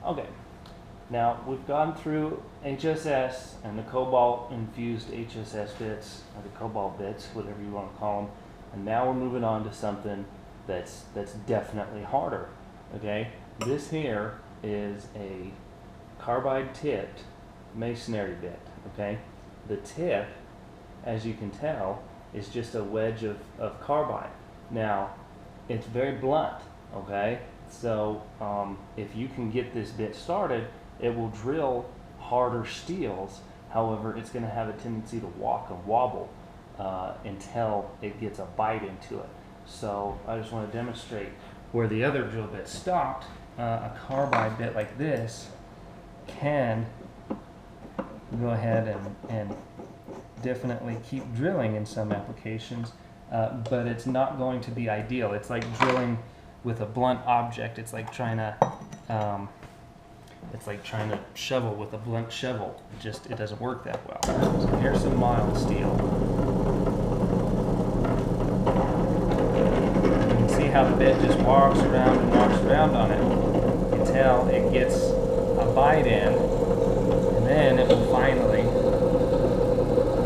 Okay, now we've gone through HSS and the cobalt infused HSS bits, or the cobalt bits, whatever you want to call them, and now we're moving on to something that's definitely harder. Okay, this here is a carbide tipped masonry bit. Okay, the tip, as you can tell, is just a wedge of carbide. Now, it's very blunt. Okay, so if you can get this bit started, it will drill harder steels. However, it's going to have a tendency to walk and wobble until it gets a bite into it. So I just want to demonstrate where the other drill bit stopped. A carbide bit like this can go ahead and definitely keep drilling in some applications, but it's not going to be ideal. It's like drilling with a blunt object. It's like trying to shovel with a blunt shovel. It doesn't work that well. So here's some mild steel. You can see how the bit just walks around and walks around on it until it gets a bite in, and then it will finally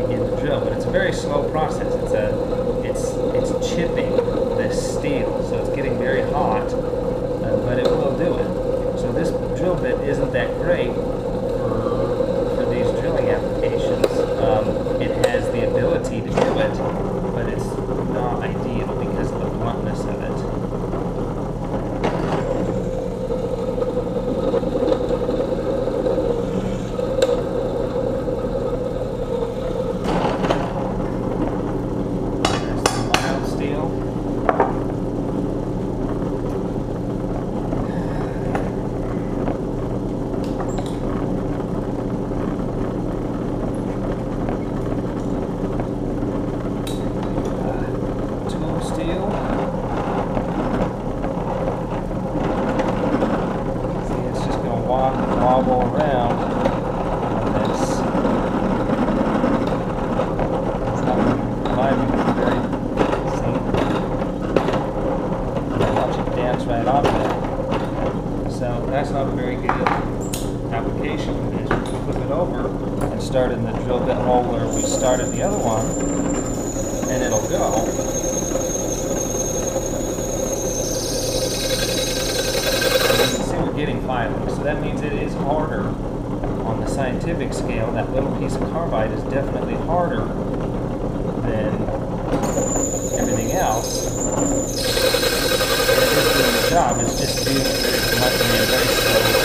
begin to drill. But it's a very slow process. It's chipping this steel, so it's getting very hot, but it will do it. So this drill bit isn't that great for these drilling applications. It has the ability to do it, but it's not ideal because of the bluntness of it. Wobble around. It's not providing very. Watch it dance right off there. So that's not a very good application for this. We can flip it over and start in the drill bit hole where we started the other one, and it'll go. Getting filings, so that means it is harder on the scientific scale. That little piece of carbide is definitely harder than everything else. And it is doing the job. It's just doing it very slowly.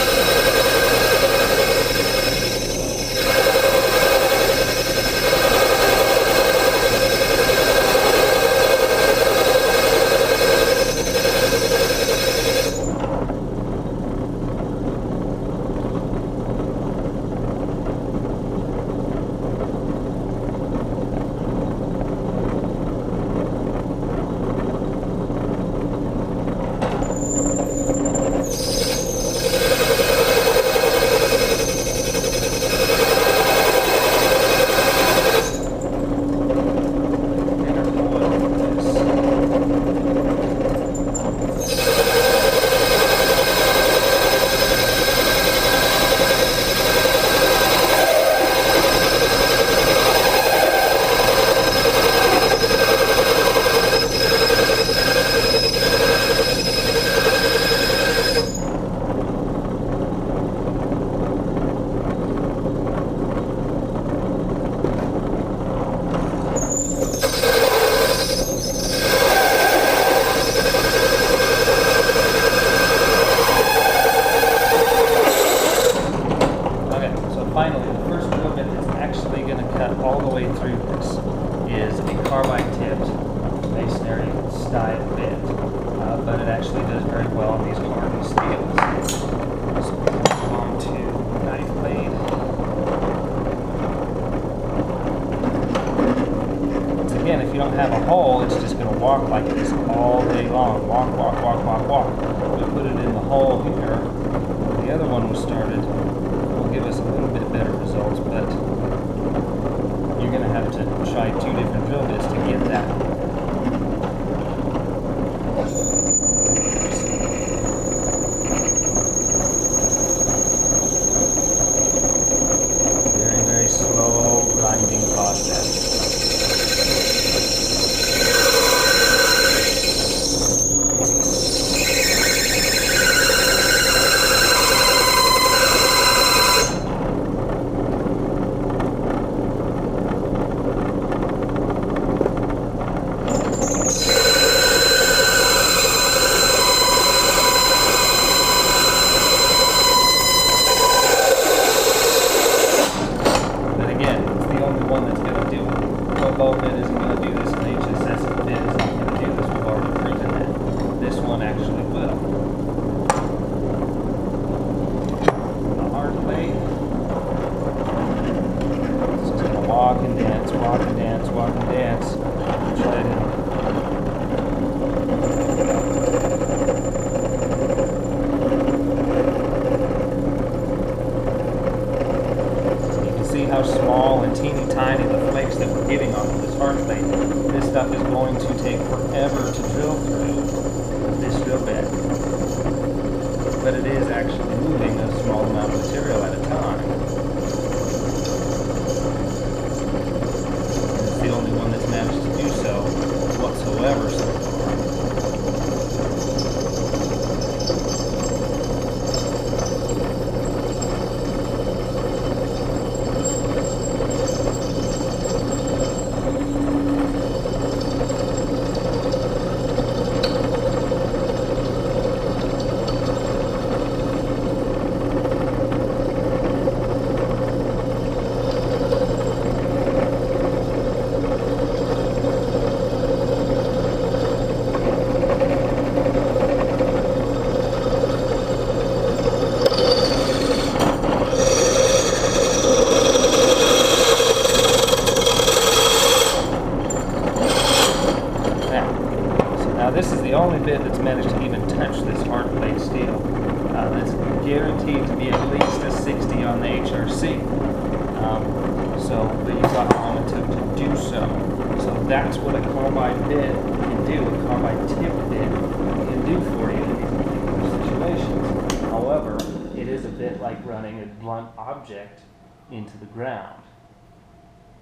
small and teeny tiny the flakes that we're getting off of this hard plate, this stuff is going to take forever to drill through this drill bit. But it is actually moving a small amount of material at a time. And it's the only one that's managed to do so whatsoever so far. This is the only bit that's managed to even touch this hard plate steel. It's guaranteed to be at least a 60 on the HRC. But you saw how long it took to do so. So that's what a carbide bit can do, a carbide tip bit can do for you in these particular situations. However, it is a bit like running a blunt object into the ground.